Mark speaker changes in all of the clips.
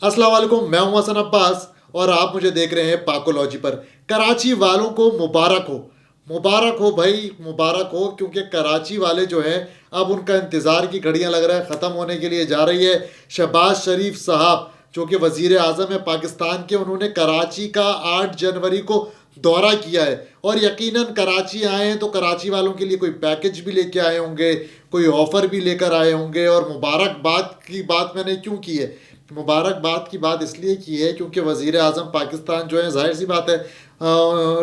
Speaker 1: अस्सलाम वालेकुम, मैं हूं हसन अब्बास और आप मुझे देख रहे हैं पाकोलॉजी पर। कराची वालों को मुबारक हो। मुबारक हो भाई, मुबारक हो, क्योंकि कराची वाले जो हैं अब उनका इंतज़ार की घड़ियां लग रहा है ख़त्म होने के लिए जा रही है। शहबाज शरीफ साहब जो कि वज़ीर आज़म है पाकिस्तान के, उन्होंने कराची का 8 जनवरी को दौरा किया है और यकीनन कराची आए हैं तो कराची वालों के लिए कोई पैकेज भी लेके आए होंगे, कोई ऑफ़र भी लेकर आए होंगे। और मुबारकबाद की बात मैंने क्यों की है? मुबारकबाद की बात इसलिए की है क्योंकि वज़ीर आज़म पाकिस्तान जो है, ज़ाहिर सी बात है,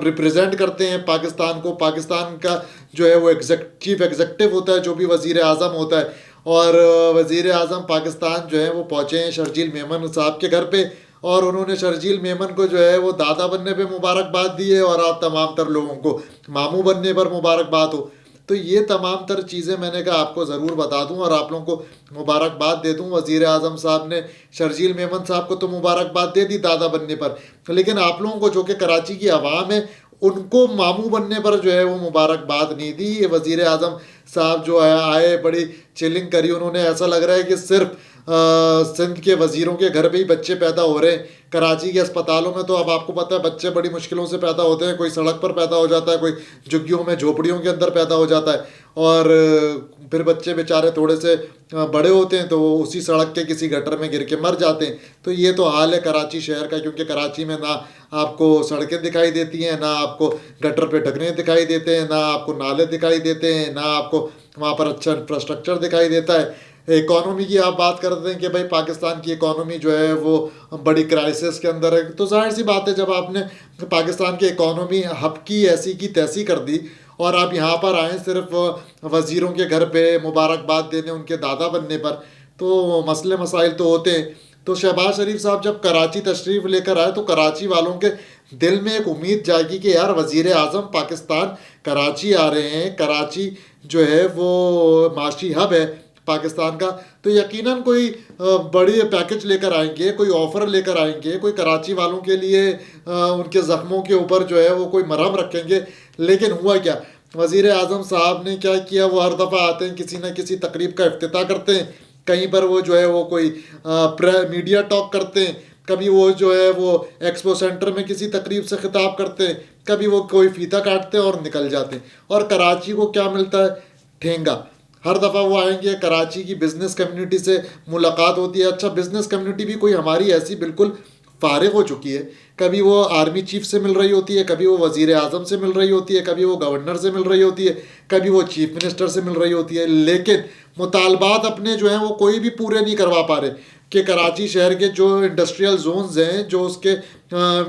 Speaker 1: रिप्रेजेंट करते हैं पाकिस्तान को। पाकिस्तान का जो है वो चीफ एग्जेक्टिव होता है, जो भी वज़ीर आज़म होता है। और वज़ीर आज़म पाकिस्तान जो है वो पहुँचे हैं शर्जील मेमन साहब के घर पे और उन्होंने शर्जील मेमन को जो है वो दादा बनने पे मुबारकबाद दी है और आप तमाम तर लोगों को मामू बनने पर मुबारकबाद हो। तो ये तमाम तर चीज़ें मैंने कहा आपको ज़रूर बता दूं और आप लोगों को मुबारकबाद दे दूं। वज़ीर आज़म साहब ने शर्जील मेमन साहब को तो मुबारकबाद दे दी दादा बनने पर, लेकिन आप लोगों को जो कि कराची की आवाम है उनको मामू बनने पर जो है वो मुबारकबाद नहीं दी। ये वज़ीर आज़म साहब जो है आए, बड़ी चिलिंग करी उन्होंने। ऐसा लग रहा है कि सिर्फ सिंध के वज़ीरों के घर पे ही बच्चे पैदा हो रहे हैं। कराची के अस्पतालों में तो अब आपको पता है बच्चे बड़ी मुश्किलों से पैदा होते हैं। कोई सड़क पर पैदा हो जाता है, कोई झुग्गियों में झोपड़ियों के अंदर पैदा हो जाता है और फिर बच्चे बेचारे थोड़े से बड़े होते हैं तो वो उसी सड़क के किसी गटर में गिर के मर जाते हैं। तो ये तो हाल है कराची शहर का, क्योंकि कराची में ना आपको सड़कें दिखाई देती हैं, ना आपको गटर पे ढकने दिखाई देते हैं, ना आपको नाले दिखाई देते हैं, ना आपको वहाँ पर अच्छा इंफ्रास्ट्रक्चर दिखाई देता है। इकॉनमी की आप बात करते हैं कि भाई पाकिस्तान की इकॉनमी जो है वो बड़ी क्राइसिस के अंदर है। तो जाहिर सी बात है जब आपने पाकिस्तान की इकॉनमी हब की ऐसी की तैसी कर दी और आप यहाँ पर आए सिर्फ वज़ीरों के घर पे मुबारकबाद देने उनके दादा बनने पर, तो मसले मसाइल तो होते हैं। तो शहबाज शरीफ साहब जब कराची तशरीफ़ लेकर आए तो कराची वालों के दिल में एक उम्मीद जागी कि यार वज़ीर आज़म पाकिस्तान कराची आ रहे हैं। कराची जो है वो माशी हब है पाकिस्तान का, तो यकीनन कोई बड़ी पैकेज लेकर आएंगे, कोई ऑफ़र लेकर आएंगे, कोई कराची वालों के लिए उनके ज़ख्मों के ऊपर जो है वो कोई मरहम रखेंगे। लेकिन हुआ क्या? वज़ीर आज़म साहब ने क्या किया? वो हर दफ़ा आते हैं किसी न किसी तकरीब का इफ्तिताह करते हैं, कहीं पर वो जो है वो कोई मीडिया टॉक करते हैं, कभी वो जो है वो एक्सपो सेंटर में किसी तकरीब से खिताब करते हैं, कभी वो कोई फीता काटते हैं और निकल जाते हैं। और कराची को क्या मिलता है? ठेंगा। हर दफ़ा वो आएंगे, कराची की बिज़नेस कम्युनिटी से मुलाकात होती है। अच्छा, बिज़नेस कम्युनिटी भी कोई हमारी ऐसी बिल्कुल फारिग हो चुकी है। कभी वो आर्मी चीफ से मिल रही होती है, कभी वो वज़ीर आज़म से मिल रही होती है, कभी वो गवर्नर से मिल रही होती है, कभी वो चीफ मिनिस्टर से मिल रही होती है, लेकिन मुतालबात अपने जो हैं वो कोई भी पूरे नहीं करवा पा रहे कि कराची शहर के जो इंडस्ट्रियल जोन्स हैं, जो उसके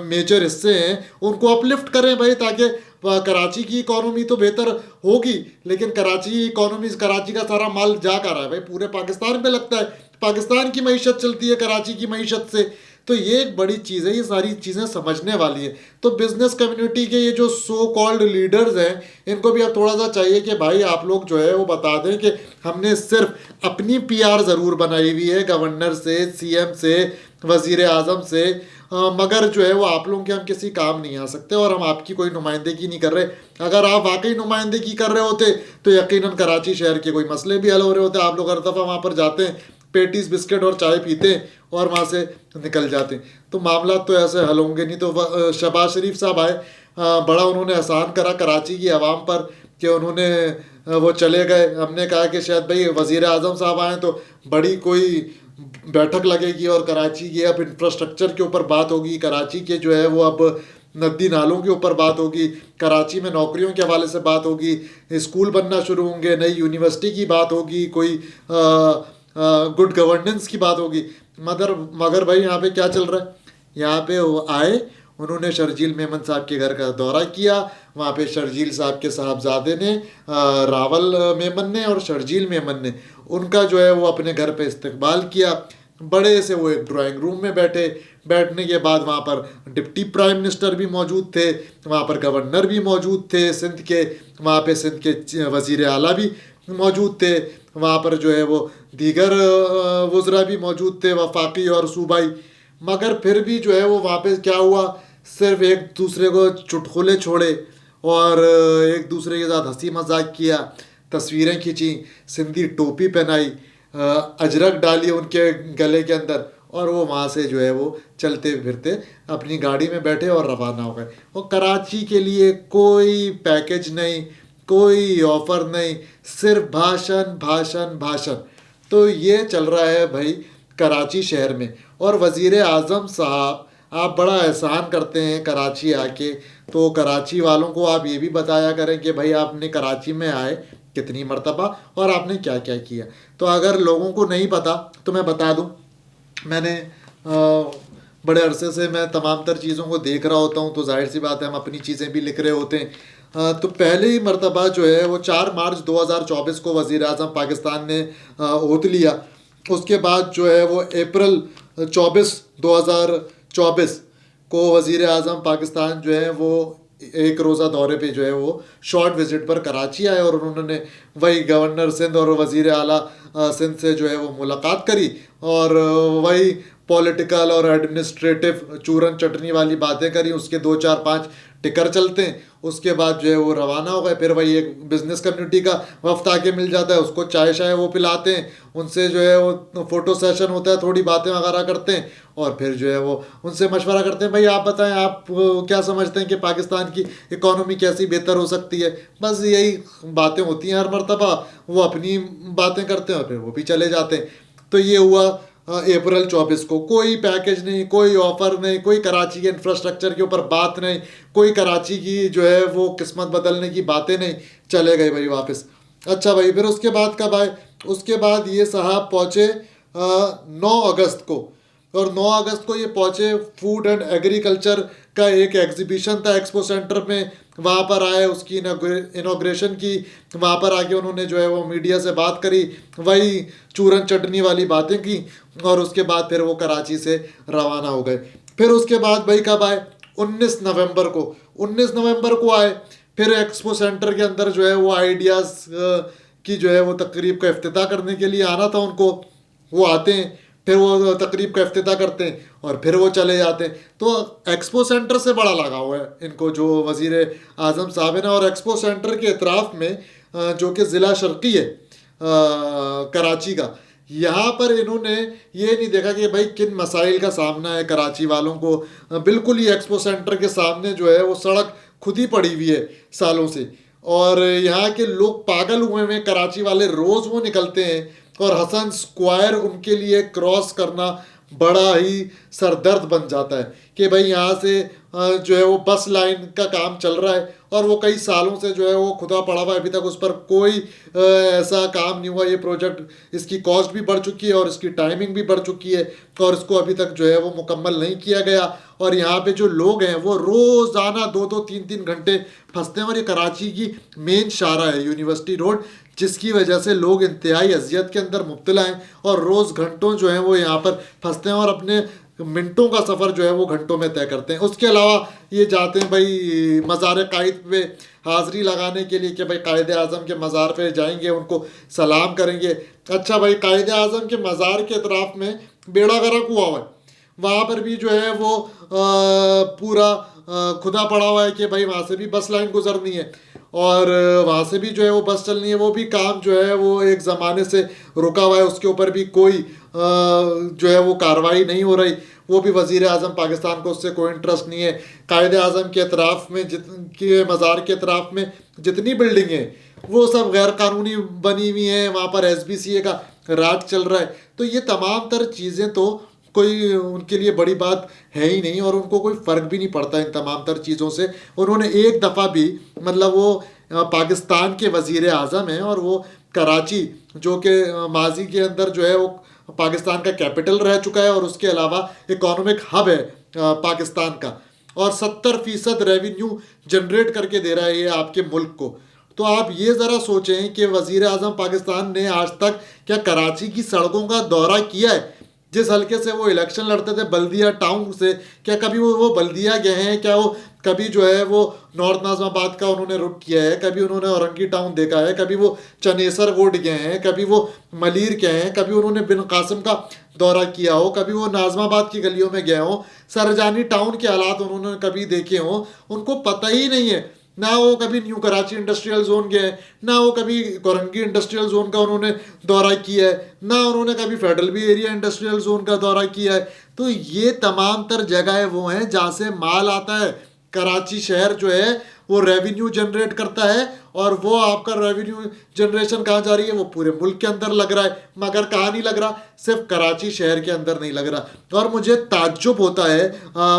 Speaker 1: मेजर हिस्से हैं, उनको अपलिफ्ट करें भाई, ताकि कराची की इकॉनमी तो बेहतर होगी। लेकिन कराची इकॉनमी, कराची का सारा माल जा कर रहा है भाई, पूरे पाकिस्तान पे लगता है। पाकिस्तान की मईशत चलती है कराची की मईशत से। तो ये एक बड़ी चीज़ है, ये सारी चीज़ें समझने वाली है। तो बिज़नेस कम्युनिटी के ये जो सो कॉल्ड लीडर्स हैं, इनको भी अब थोड़ा सा चाहिए कि भाई आप लोग जो है वो बता दें कि हमने सिर्फ अपनी पीआर ज़रूर बनाई हुई है गवर्नर से, सीएम से, वज़ीर आज़म से, मगर जो है वो आप लोगों के हम किसी काम नहीं आ सकते और हम आपकी कोई नुमाइंदगी नहीं कर रहे। अगर आप वाकई नुमाइंदगी कर रहे होते तो यकीनन कराची शहर के कोई मसले भी हल हो रहे होते। आप लोग हर दफ़ा वहाँ पर जाते हैं, पेटीज बिस्किट और चाय पीते हैं और वहाँ से निकल जाते हैं। तो मामला तो ऐसे हल होंगे नहीं। तो शहबाज शरीफ साहब आए, बड़ा उन्होंने एहसान करा कराची की आवाम पर कि उन्होंने वो चले गए। हमने कहा कि शायद भाई वज़ीर आज़म साहब आए तो बड़ी कोई बैठक लगेगी और कराची के अब इंफ्रास्ट्रक्चर के ऊपर बात होगी, कराची के जो है वो अब नदी नालों के ऊपर बात होगी, कराची में नौकरियों के हवाले से बात होगी, स्कूल बनना शुरू होंगे, नई यूनिवर्सिटी की बात होगी, कोई गुड गवर्नेंस की बात होगी। मगर भाई यहाँ पे क्या चल रहा है? यहाँ पे वो आए, उन्होंने शर्जील मेमन साहब के घर का दौरा किया। वहाँ पे शर्जील साहब के साहबजादे ने, रावल मेमन ने और शर्जील मेमन ने उनका जो है वो अपने घर पे इस्तकबाल किया। बड़े से वो एक ड्राइंग रूम में बैठे। बैठने के बाद वहाँ पर डिप्टी प्राइम मिनिस्टर भी मौजूद थे, वहाँ पर गवर्नर भी मौजूद थे सिंध के, वहाँ पे सिंध के वज़ीर आला भी मौजूद थे, वहाँ पर जो है वो दीगर वज़रा भी मौजूद थे, वफाकी और सूबाई। मगर फिर भी जो है वो वहाँ पे क्या हुआ, सिर्फ एक दूसरे को चुटकुले छोड़े और एक दूसरे के साथ हंसी मजाक किया, तस्वीरें खींची, सिंधी टोपी पहनाई, अजरक डाली उनके गले के अंदर और वो वहाँ से जो है वो चलते फिरते अपनी गाड़ी में बैठे और रवाना हो गए। और कराची के लिए कोई पैकेज नहीं, कोई ऑफर नहीं, सिर्फ भाषण भाषण भाषण। तो ये चल रहा है भाई कराची शहर में। और वज़ीर आज़म साहब, आप बड़ा एहसान करते हैं कराची आके, तो कराची वालों को आप ये भी बताया करें कि भाई आपने कराची में आए कितनी मर्तबा और आपने क्या क्या किया। तो अगर लोगों को नहीं पता तो मैं बता दूं, मैंने बड़े अरसे से मैं तमाम तर चीज़ों को देख रहा होता हूँ, तो जाहिर सी बात है हम अपनी चीज़ें भी लिख रहे होते हैं। तो पहले ही मर्तबा जो है वो 4 मार्च 2024 को वज़ीर आज़म पाकिस्तान ने ओथ लिया। उसके बाद जो है वो अप्रैल 2024 को वज़ीर आज़म पाकिस्तान जो है वो एक रोज़ा दौरे पे जो है वो शॉर्ट विजिट पर कराची आए और उन्होंने वही गवर्नर सिंध और वज़ीर आला सिंध से जो है वो मुलाकात करी और वही पॉलिटिकल और एडमिनिस्ट्रेटिव चूरन चटनी वाली बातें करी। उसके 2 4 5 टिकर चलते हैं, उसके बाद जो है वो रवाना हो गए। फिर वही एक बिज़नेस कम्युनिटी का वफ्द आके मिल जाता है, उसको चाय शाय वो पिलाते हैं, उनसे जो है वो फ़ोटो सेशन होता है, थोड़ी बातें वगैरह करते हैं और फिर जो है वो उनसे मशवरा करते हैं, भाई आप बताएं आप क्या समझते हैं कि पाकिस्तान की इकॉनमी कैसी बेहतर हो सकती है। बस यही बातें होती हैं हर मर्तबा, वो अपनी बातें करते हैं और फिर वो भी चले जाते हैं। तो ये हुआ अप्रैल 24 को। कोई पैकेज नहीं, कोई ऑफर नहीं, कोई कराची के इंफ्रास्ट्रक्चर के ऊपर बात नहीं, कोई कराची की जो है वो किस्मत बदलने की बातें नहीं, चले गए भाई वापस। अच्छा भाई, फिर उसके बाद कब आए? उसके बाद ये साहब पहुँचे 9 अगस्त को, और 9 अगस्त को ये पहुँचे फूड एंड एग्रीकल्चर का एक एग्जीबिशन था एक्सपो सेंटर में, वहाँ पर आए, उसकी इनॉग्रेशन की, वहाँ पर आके उन्होंने जो है वो मीडिया से बात करी, वही चूरन चटनी वाली बातें की और उसके बाद फिर वो कराची से रवाना हो गए। फिर उसके बाद भाई कब आए? 19 नवंबर को। 19 नवंबर को आए, फिर एक्सपो सेंटर के अंदर जो है वो आइडियाज़ की जो है वो तकरीब का इफ्तिताह करने के लिए आना था उनको। वो आते हैं, फिर वो तकरीब का इफ्तिताह करते हैं और फिर वो चले जाते हैं। तो एक्सपो सेंटर से बड़ा लगा हुआ है इनको जो वज़ीर आज़म साहब है ना। और एक्सपो सेंटर के अतराफ़ में जो कि ज़िला शर्क़ी है कराची का, यहाँ पर इन्होंने ये नहीं देखा कि भाई किन मसाइल का सामना है कराची वालों को। बिल्कुल ही एक्सपो सेंटर के सामने जो है वो सड़क खुद ही पड़ी हुई है सालों से, और यहाँ के लोग पागल हुए हैं कराची वाले, रोज़ वो निकलते हैं और हसन स्क्वायर उनके लिए क्रॉस करना बड़ा ही सरदर्द बन जाता है कि भाई यहाँ से जो है वो बस लाइन का काम चल रहा है और वो कई सालों से जो है वो खुदा पड़ा हुआ है, अभी तक उस पर कोई ऐसा काम नहीं हुआ। ये प्रोजेक्ट, इसकी कॉस्ट भी बढ़ चुकी है और इसकी टाइमिंग भी बढ़ चुकी है और इसको अभी तक जो है वो मुकम्मल नहीं किया गया। और यहाँ पे जो लोग हैं वो रोज़ाना 2-2 3-3 घंटे फंसते हैं। और ये कराची की मेन शाहरा है यूनिवर्सिटी रोड, जिसकी वजह से लोग इंतहाई अजियत के अंदर मुब्तला हैं और रोज़ घंटों जो हैं वो यहाँ पर फंसते हैं और अपने मिनटों का सफ़र जो है वो घंटों में तय करते हैं। उसके अलावा ये जाते हैं भाई मज़ार कायद पे हाज़री लगाने के लिए कि भाई कायद आज़म के मज़ार पे जाएंगे, उनको सलाम करेंगे। अच्छा भाई, कायद आज़म के मज़ार के अतराफ़ में बेड़ा गर्क हुआ हुआ है, वहाँ पर भी जो है वो पूरा खुदा पड़ा हुआ है कि भाई वहाँ से भी बस लाइन गुजरनी है और वहाँ से भी जो है वो बस चलनी है। वो भी काम जो है वो एक ज़माने से रुका हुआ है, उसके ऊपर भी कोई जो है वो कार्रवाई नहीं हो रही। वो भी वज़ीर आज़म पाकिस्तान को उससे कोई इंटरेस्ट नहीं है। कायद आज़म के अतराफ़ में के मज़ार के अतराफ़ में जितनी बिल्डिंगें हैं वो सब गैर कानूनी बनी हुई हैं, वहाँ पर SBCA का राज चल रहा है। तो ये तमाम तर चीज़ें तो कोई उनके लिए बड़ी बात है ही नहीं और उनको कोई फ़र्क भी नहीं पड़ता इन तमाम तर चीज़ों से। उन्होंने एक दफ़ा भी, मतलब वो पाकिस्तान के वज़ीर आज़म हैं और वो कराची जो कि माजी के अंदर जो है वो पाकिस्तान का कैपिटल रह चुका है और उसके अलावा इकोनॉमिक हब है पाकिस्तान का, और 70% रेवेन्यू जनरेट करके दे रहा है ये आपके मुल्क को। तो आप ये ज़रा सोचें कि वज़ीर आज़म पाकिस्तान ने आज तक क्या कराची की सड़कों का दौरा किया है? जिस हल्के से वो इलेक्शन लड़ते थे बल्दिया टाउन से, क्या कभी वो बल्दिया गए हैं? क्या वो कभी जो है वो नॉर्थ नाज़माबाद का उन्होंने रुख किया है? कभी उन्होंने औरंगी टाउन देखा है? कभी वो चनेसर वोट गए हैं? कभी वो मलीर गए हैं? कभी उन्होंने बिन कासिम का दौरा किया हो? कभी वो नाज़माबाद की गलियों में गए हों? सरजानी टाउन के हालात उन्होंने कभी देखे हों? उनको पता ही नहीं है। ना वो कभी न्यू कराची इंडस्ट्रियल जोन गए हैं, ना वो कभी कोरंगी इंडस्ट्रियल जोन का उन्होंने दौरा किया है, ना उन्होंने कभी federal B area industrial zone का दौरा किया है। तो ये तमाम तर जगह वो हैं जहाँ से माल आता है। कराची शहर जो है वो रेवेन्यू जनरेट करता है, और वो आपका रेवेन्यू जनरेशन कहाँ जा रही है, वो पूरे मुल्क के अंदर लग रहा है। मगर कहाँ नहीं लग रहा, सिर्फ कराची शहर के अंदर नहीं लग रहा। और मुझे ताज्जुब होता है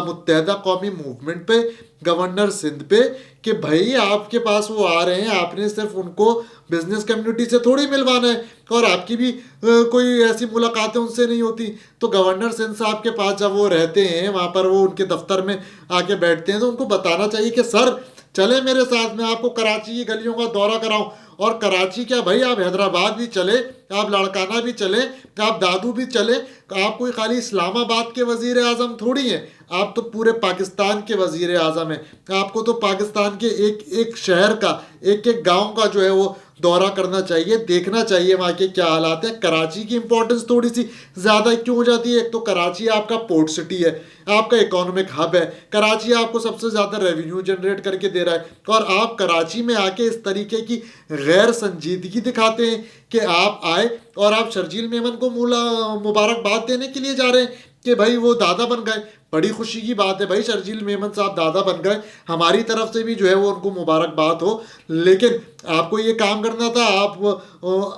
Speaker 1: मुत्तहदा कौमी मूवमेंट पे, गवर्नर सिंध पे, कि भाई आपके पास वो आ रहे हैं, आपने सिर्फ उनको बिजनेस कम्युनिटी से थोड़ी मिलवाना है, और आपकी भी कोई ऐसी मुलाकातें उनसे नहीं होती। तो गवर्नर सिंध साहब के पास जब वो रहते हैं, वहाँ पर वो उनके दफ्तर में आके बैठते हैं, तो उनको बताना चाहिए कि सर चले मेरे साथ, मैं आपको कराची की गलियों का दौरा कराऊं। और कराची क्या भाई, आप हैदराबाद भी चले, आप लाड़काना भी चले, आप दादू भी चले, आप कोई खाली इस्लामाबाद के वजीर आजम थोड़ी हैं, आप तो पूरे पाकिस्तान के वजीर आजम हैं। आपको तो पाकिस्तान के एक एक शहर का, एक एक गांव का जो है वो दौरा करना चाहिए, देखना चाहिए वहाँ के क्या हालात है। कराची की इंपॉर्टेंस थोड़ी सी ज़्यादा क्यों हो जाती है? एक तो कराची आपका पोर्ट सिटी है, आपका इकोनॉमिक हब है, कराची आपको सबसे ज़्यादा रेवेन्यू जनरेट करके दे रहा है, और आप कराची में आके इस तरीके की गैर संजीदगी दिखाते हैं कि आप आए और आप शर्जील मेमन को मुबारकबाद देने के लिए जा रहे हैं कि भाई वो दादा बन गए। बड़ी खुशी की बात है भाई, शर्जील मेमन साहब दादा बन गए, हमारी तरफ से भी जो है वो उनको मुबारकबाद हो। लेकिन आपको ये काम करना था, आप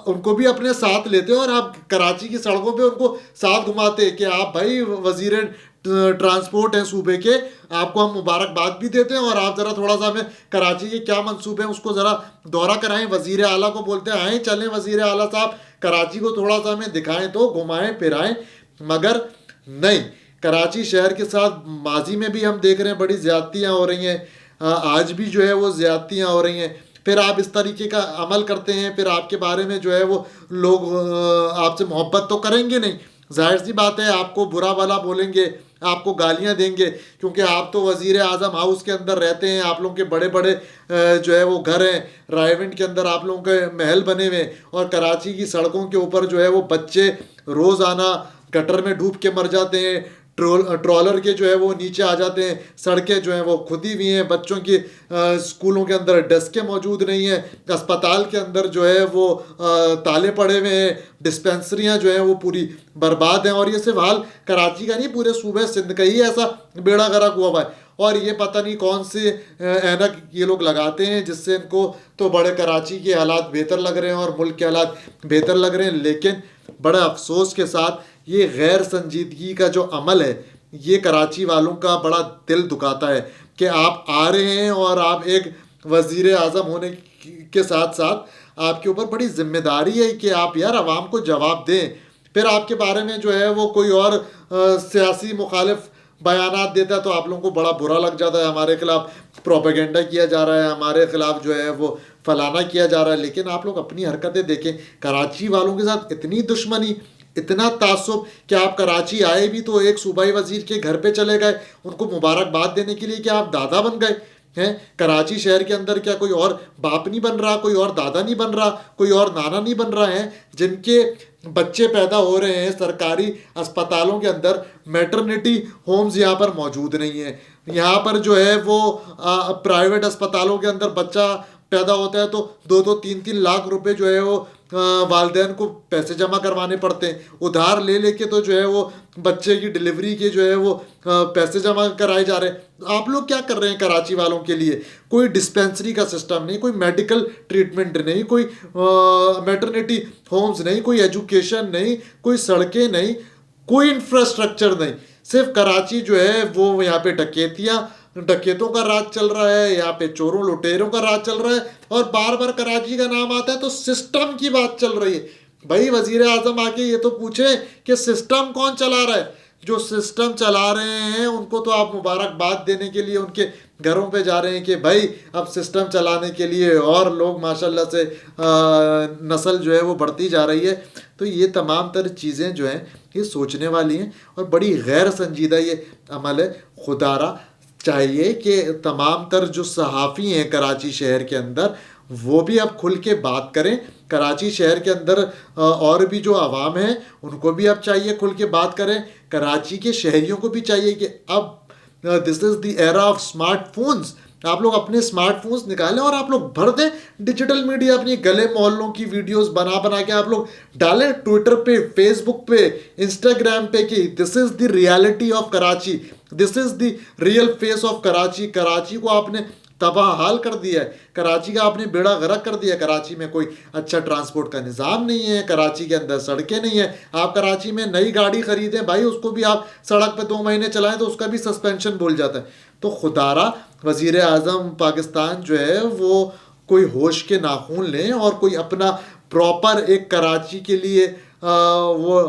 Speaker 1: उनको भी अपने साथ लेते और आप कराची की सड़कों पे उनको साथ घुमाते कि आप भाई वजीर ट्रांसपोर्ट हैं सूबे के, आपको हम मुबारकबाद भी देते हैं, और आप ज़रा थोड़ा सा हमें कराची के क्या मंसूबे हैं उसको ज़रा दौरा कराएं। वजीर आला को बोलते हैं आए चलें वजीर आला साहब, कराची को थोड़ा सा हमें दिखाएं, तो घुमाएं फिराएं। मगर नहीं, कराची शहर के साथ माजी में भी हम देख रहे हैं बड़ी ज़्यादतियाँ हो रही हैं, आज भी जो है वो ज़्यादतियाँ हो रही हैं। फिर आप इस तरीके का अमल करते हैं, फिर आपके बारे में जो है वो लोग आपसे मोहब्बत तो करेंगे नहीं, जाहिर सी बात है आपको बुरा भला बोलेंगे, आपको गालियां देंगे, क्योंकि आप तो वजीर आजम हाउस के अंदर रहते हैं, आप लोगों के बड़े बड़े जो है वो घर हैं, रायविंड के अंदर आप लोगों के महल बने हुए हैं, और कराची की सड़कों के ऊपर जो है वो बच्चे रोज़ाना गटर में डूब के मर जाते हैं, ट्रॉलर के जो है वो नीचे आ जाते हैं, सड़कें जो हैं वो खुदी हुई हैं, बच्चों की स्कूलों के अंदर डेस्कें मौजूद नहीं हैं, अस्पताल के अंदर जो है वो ताले पड़े हुए हैं, डिस्पेंसरियां जो हैं वो पूरी बर्बाद हैं। और ये सिर्फ हाल कराची का नहीं, पूरे सूबे सिंध का ही ऐसा बेड़ा गर्क हुआ है। और ये पता नहीं कौन से ऐनक ये लोग लगाते हैं जिससे इनको तो बड़े कराची के हालात बेहतर लग रहे हैं और मुल्क के हालात बेहतर लग रहे हैं। लेकिन बड़ा अफसोस के साथ ये गैर संजीदगी का जो अमल है, ये कराची वालों का बड़ा दिल दुखाता है कि आप आ रहे हैं और आप एक वजीर आज़म होने के साथ साथ आपके ऊपर बड़ी जिम्मेदारी है कि आप यार आवाम को जवाब दें। फिर आपके बारे में जो है वो कोई और सियासी मुखालिफ बयानात देता है तो आप लोगों को बड़ा बुरा लग जाता है, हमारे खिलाफ प्रोपेगेंडा किया जा रहा है, हमारे खिलाफ जो है वो फलाना किया जा रहा है। लेकिन आप लोग अपनी हरकतें देखें, कराची वालों के साथ इतनी दुश्मनी, इतना तासुब कि आप कराची आए भी तो एक सूबाई वजीर के घर पे चले गए उनको मुबारकबाद देने के लिए कि आप दादा बन गए हैं। कराची शहर के अंदर क्या कोई और बाप नहीं बन रहा, कोई और दादा नहीं बन रहा, कोई और नाना नहीं बन रहा है? जिनके बच्चे पैदा हो रहे हैं सरकारी अस्पतालों के अंदर, मैटरनिटी होम्स यहाँ पर मौजूद नहीं है। यहाँ पर जो है वो प्राइवेट अस्पतालों के अंदर बच्चा पैदा होता है तो 2-3 लाख रुपए जो है वो वालिदैन को पैसे जमा करवाने पड़ते हैं, उधार ले लेके तो जो है वो बच्चे की डिलीवरी के जो है वो पैसे जमा कराए जा रहे हैं। आप लोग क्या कर रहे हैं कराची वालों के लिए? कोई डिस्पेंसरी का सिस्टम नहीं, कोई मेडिकल ट्रीटमेंट नहीं, कोई मैटरनिटी होम्स नहीं, कोई एजुकेशन नहीं, कोई सड़कें नहीं, कोई इंफ्रास्ट्रक्चर नहीं। सिर्फ कराची जो है वो यहाँ पे डकैतों का राज चल रहा है, यहाँ पे चोरों लुटेरों का राज चल रहा है। और बार बार कराची का नाम आता है तो सिस्टम की बात चल रही है। भाई वजीर आजम आके ये तो पूछे कि सिस्टम कौन चला रहा है? जो सिस्टम चला रहे हैं उनको तो आप मुबारकबाद देने के लिए उनके घरों पे जा रहे हैं कि भाई अब सिस्टम चलाने के लिए और लोग माशाल्लाह से नस्ल जो है वो बढ़ती जा रही है। तो ये तमाम तर चीज़ें जो हैं ये सोचने वाली हैं और बड़ी गैर संजीदा ये अमल है। खुदारा चाहिए कि तमाम तर जो सहाफ़ी हैं कराची शहर के अंदर वो भी अब खुल के बात करें। कराची शहर के अंदर और भी जो आवाम हैं उनको भी अब चाहिए खुल के बात करें। कराची के शहरियों को भी चाहिए कि अब this is the era of smartphones. आप लोग अपने स्मार्टफोन्स निकालें और आप लोग भर दें डिजिटल मीडिया, अपनी गले मोहल्लों की वीडियोस बना बना के आप लोग डालें ट्विटर पे, फेसबुक पे, इंस्टाग्राम पे कि this is the reality of Karachi, this is the real face of Karachi. Karachi को आपने तबाह हाल कर दिया है, कराची का आपने बेड़ा गर्क कर दिया। कराची में कोई अच्छा ट्रांसपोर्ट का निज़ाम नहीं है, कराची के अंदर सड़कें नहीं है। आप कराची में नई गाड़ी खरीदें भाई, उसको भी आप सड़क पे 2 महीने चलाएं तो उसका भी सस्पेंशन बोल जाता है। तो खुदारा वज़ीर आज़म पाकिस्तान जो है वो कोई होश के नाखून लें और कोई अपना प्रॉपर एक कराची के लिए वो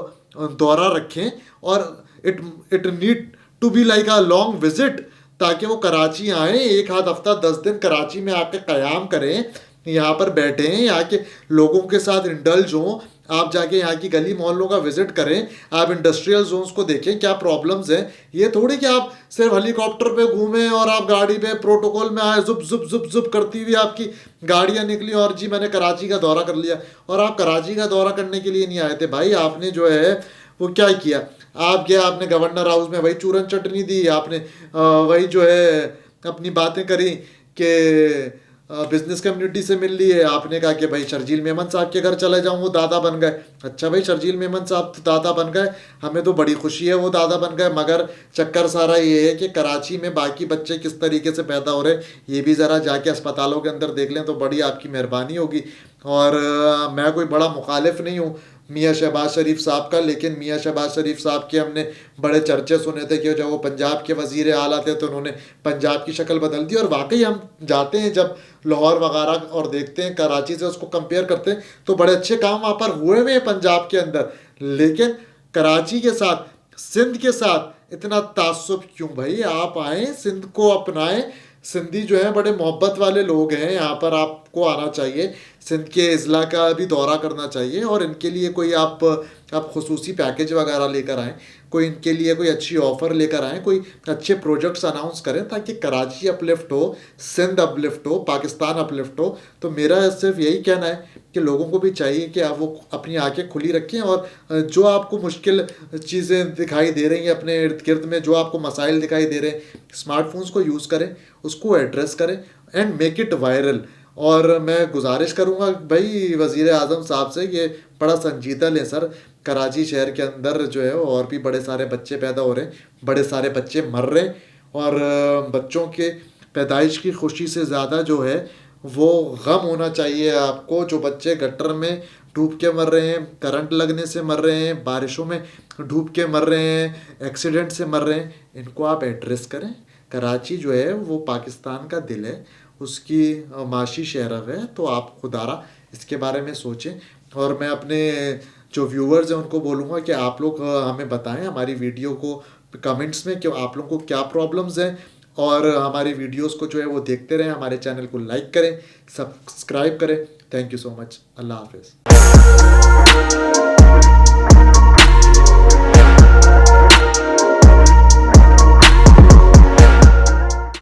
Speaker 1: दौरा रखें। और it it need to be like a long visit, ताकि वो कराची आए, 1 आध हफ्ता 10 दिन कराची में आके क़याम करें, यहाँ पर बैठें, यहाँ के लोगों के साथ इंडल्ज हों। आप जाके यहाँ की गली मोहल्लों का विजिट करें, आप इंडस्ट्रियल जोन्स को देखें क्या प्रॉब्लम्स हैं। ये थोड़ी कि आप सिर्फ हेलीकॉप्टर पे घूमें और आप गाड़ी पे प्रोटोकॉल में आए, जुप जुप जुप जुप करती हुई आपकी गाड़ियाँ निकली और जी मैंने कराची का दौरा कर लिया। और आप कराची का दौरा करने के लिए नहीं आए थे भाई, आपने जो है वो क्या किया, आप गया, आपने गवर्नर हाउस में वही चूरन चटनी दी, आपने वही जो है अपनी बातें करी कि बिजनेस कम्युनिटी से मिल लिए। आपने कहा कि भाई शर्जील मेमन साहब के घर चले जाऊँ, वो दादा बन गए। अच्छा भाई, शर्जील मेमन साहब तो दादा बन गए, हमें तो बड़ी खुशी है वो दादा बन गए, मगर चक्कर सारा ये है कि कराची में बाकी बच्चे किस तरीके से पैदा हो रहे, ये भी ज़रा जाके अस्पतालों के अंदर देख लें तो बड़ी आपकी मेहरबानी होगी। और मैं कोई बड़ा मुखालिफ नहीं हूँ मियाँ शहबाज शरीफ साहब का, लेकिन मियाँ शहबाज शरीफ साहब के हमने बड़े चर्चे सुने थे कि जब वो पंजाब के वज़ीर आला थे तो उन्होंने पंजाब की शक्ल बदल दी। और वाकई हम जाते हैं जब लाहौर वगैरह और देखते हैं, कराची से उसको कंपेयर करते हैं तो बड़े अच्छे काम वहाँ पर हुए हुए हैं पंजाब के अंदर। लेकिन कराची के साथ, सिंध के साथ इतना तासुब क्यों भाई? आप आएँ, सिंध को अपनाएं। सिंधी जो है बड़े मोहब्बत वाले लोग हैं, यहाँ पर आपको आना चाहिए, सिंध के अज़ला का भी दौरा करना चाहिए। और इनके लिए कोई आप खुसूसी पैकेज वगैरह लेकर आएँ, कोई इनके लिए कोई अच्छी ऑफ़र लेकर आएँ, कोई अच्छे प्रोजेक्ट्स अनाउंस करें ताकि कराची अपलिफ्ट हो, सिंध अपलिफ्ट हो, पाकिस्तान अपलिफ्ट हो। तो मेरा सिर्फ यही कहना है कि लोगों को भी चाहिए कि आप वो अपनी आंखें खुली रखें और जो आपको मुश्किल चीज़ें दिखाई दे रही हैं अपने इर्द गिर्द में, जो आपको मसाइल दिखाई दे रहे हैं, स्मार्टफोन्स को यूज़ करें, उसको एड्रेस करें एंड मेक इट वायरल। और मैं गुजारिश करूँगा भाई वज़ीर आज़म साहब से, ये बड़ा संजीदा लें सर। कराची शहर के अंदर जो है और भी बड़े सारे बच्चे पैदा हो रहे हैं, बड़े सारे बच्चे मर रहे हैं। और बच्चों के पैदाइश की खुशी से ज़्यादा जो है वो गम होना चाहिए आपको। जो बच्चे गटर में डूब के मर रहे हैं, करंट लगने से मर रहे हैं, बारिशों में डूब के मर रहे हैं, एक्सीडेंट से मर रहे हैं, इनको आप एड्रेस करें। कराची जो है वो पाकिस्तान का दिल है, उसकी माशी शहर है, तो आप खुदारा इसके बारे में सोचें। और मैं अपने जो व्यूअर्स हैं उनको बोलूँगा कि आप लोग हमें बताएं हमारी वीडियो को कमेंट्स में कि आप लोग को क्या प्रॉब्लम्स हैं, और हमारी वीडियोस को जो है वो देखते रहें, हमारे चैनल को लाइक करें, सब्सक्राइब करें। Thank you so much. अल्लाह हाफिज़।